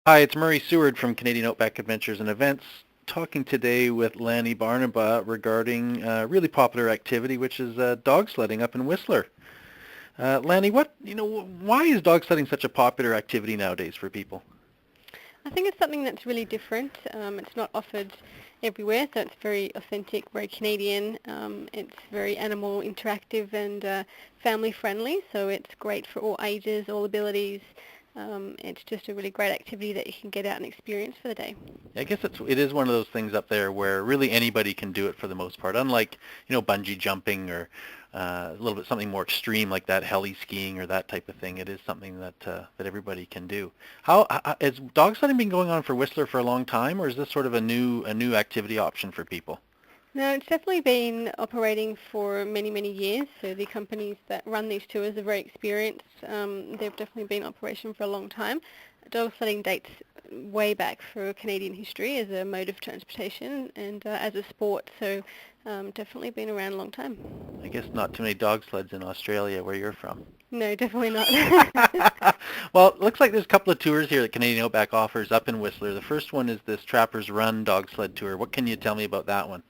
Hi, it's Murray Seward from Canadian Outback Adventures and Events, talking today with Lanny Barnaba regarding a really popular activity, which is dog sledding up in Whistler. Lanny, why is dog sledding such a popular activity nowadays for people? I think it's something that's really different. It's not offered everywhere, so it's very authentic, very Canadian. It's very animal interactive and family friendly, so it's great for all ages, all abilities. It's just a really great activity that you can get out and experience for the day. I guess it is one of those things up there where really anybody can do it for the most part. Unlike bungee jumping or a little bit something more extreme like that heli skiing or that type of thing. It is something that everybody can do. How has dog sledding been going on for Whistler for a long time, or is this sort of a new activity option for people? No, it's definitely been operating for many, many years. So the companies that run these tours are very experienced. They've definitely been in operation for a long time. Dog sledding dates way back for Canadian history as a mode of transportation and as a sport. So definitely been around a long time. I guess not too many dog sleds in Australia where you're from. No, definitely not. Well, it looks like there's a couple of tours here that Canadian Outback offers up in Whistler. The first one is this Trappers Run dog sled tour. What can you tell me about that one?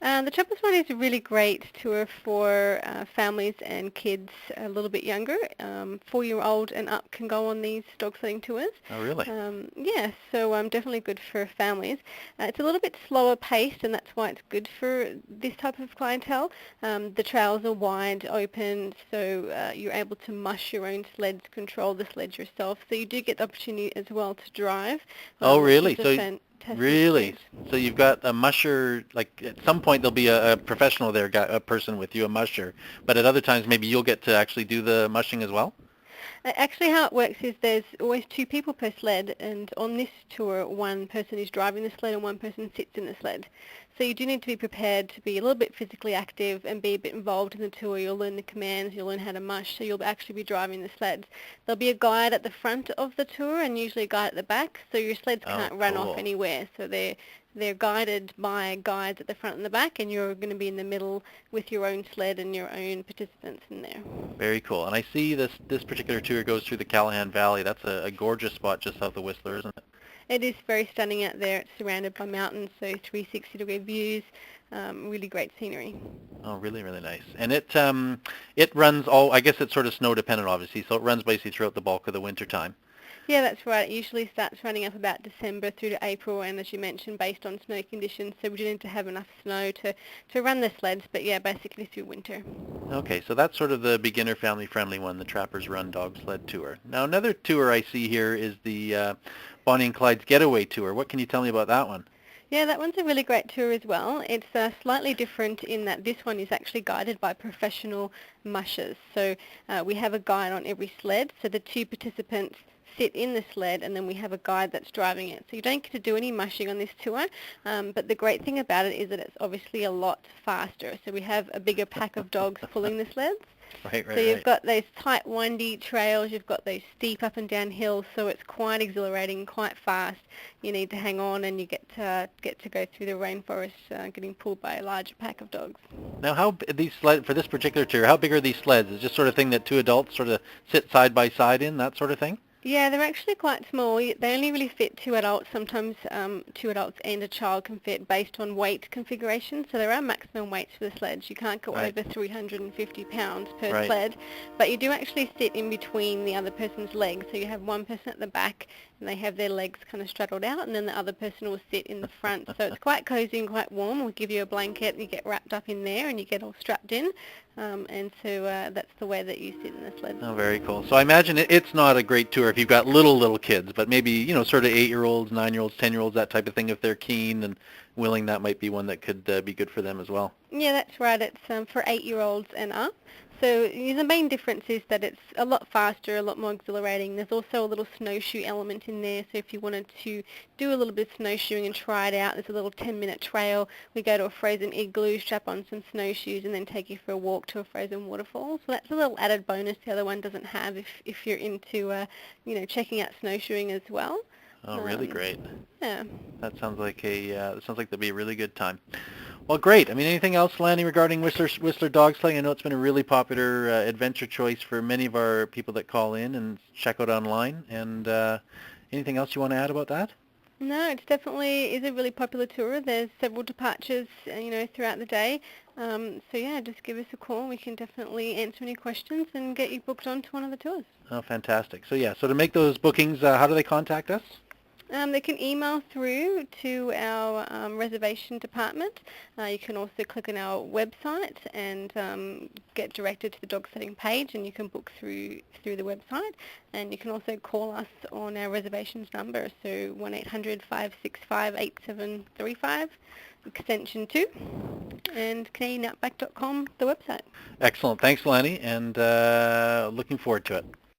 The Trappers one is a really great tour for families and kids a little bit younger. 4-year-old and up can go on these dog sledding tours. Oh, really? Yeah, so definitely good for families. It's a little bit slower paced, and that's why it's good for this type of clientele. The trails are wide open, so you're able to mush your own sleds, control the sleds yourself. So you do get the opportunity as well to drive. Oh, Which really? is a So fantastic really? experience. So you've got a musher, like at some point there'll be a professional there, a person with you, a musher, but at other times maybe you'll get to actually do the mushing as well? Actually, how it works is there's always 2 people per sled, and on this tour, one person is driving the sled and one person sits in the sled. So you do need to be prepared to be a little bit physically active and be a bit involved in the tour. You'll learn the commands, you'll learn how to mush, so you'll actually be driving the sleds. There'll be a guide at the front of the tour and usually a guide at the back, so your sleds Oh, can't run off cool. anywhere. So they're guided by guides at the front and the back, and you're going to be in the middle with your own sled and your own participants in there. Very cool. And I see this particular tour goes through the Callahan Valley. That's a gorgeous spot just south of Whistler, isn't it? It is very stunning out there. It's surrounded by mountains, so 360-degree views, really great scenery. Oh, really, really nice. And it runs all, I guess it's sort of snow dependent, obviously, so it runs basically throughout the bulk of the winter time. Yeah, that's right. It usually starts running up about December through to April, and as you mentioned, based on snow conditions, so we do need to have enough snow to run the sleds, but yeah, basically through winter. Okay, so that's sort of the beginner family-friendly one, the Trappers Run Dog Sled Tour. Now, another tour I see here is the Bonnie and Clyde's Getaway Tour. What can you tell me about that one? Yeah, that one's a really great tour as well. It's slightly different in that this one is actually guided by professional mushers. So we have a guide on every sled, so the 2 participants sit in the sled, and then we have a guide that's driving it. So you don't get to do any mushing on this tour, but the great thing about it is that it's obviously a lot faster. So we have a bigger pack of dogs pulling the sleds. Right, So you've right. got those tight, windy trails, you've got those steep up and down hills, so it's quite exhilarating, quite fast. You need to hang on, and you get to go through the rainforest, getting pulled by a larger pack of dogs. Now, these sled for this particular tour, how big are these sleds? Is it just sort of thing that 2 adults sort of sit side by side in, that sort of thing? Yeah, they're actually quite small. They only really fit 2 adults. Sometimes 2 adults and a child can fit based on weight configuration. So there are maximum weights for the sleds. You can't go Right, over 350 pounds per right. sled, but you do actually sit in between the other person's legs. So you have one person at the back, and they have their legs kind of straddled out, and then the other person will sit in the front. So it's quite cozy and quite warm. We'll give you a blanket, and you get wrapped up in there, and you get all strapped in. And so that's the way that you sit in the sled. Oh, very cool. So I imagine it's not a great tour if you've got little kids, but maybe, sort of 8-year-olds, 9-year-olds, 10-years-olds, that type of thing. If they're keen and willing, that might be one that could be good for them as well. Yeah, that's right. It's for 8-year-olds and up. So the main difference is that it's a lot faster, a lot more exhilarating. There's also a little snowshoe element in there. So if you wanted to do a little bit of snowshoeing and try it out, there's a little 10-minute trail. We go to a frozen igloo, strap on some snowshoes, and then take you for a walk to a frozen waterfall. So that's a little added bonus the other one doesn't have if you're into, checking out snowshoeing as well. Oh, really great. Yeah. That sounds like that'd be a really good time. Well, great. I mean, anything else, Lanny, regarding Whistler Dogsledding? I know it's been a really popular adventure choice for many of our people that call in and check out online. And Anything else you want to add about that? No, it's definitely is a really popular tour. There's several departures, throughout the day. So yeah, just give us a call. We can definitely answer any questions and get you booked onto one of the tours. Oh, fantastic. So yeah, so to make those bookings, how do they contact us? They can email through to our reservation department. You can also click on our website and get directed to the dog sledding page, and you can book through the website. And you can also call us on our reservations number, so 1-800-565-8735, extension 2, and CanadianOutback.com, the website. Excellent. Thanks, Lenny, and looking forward to it.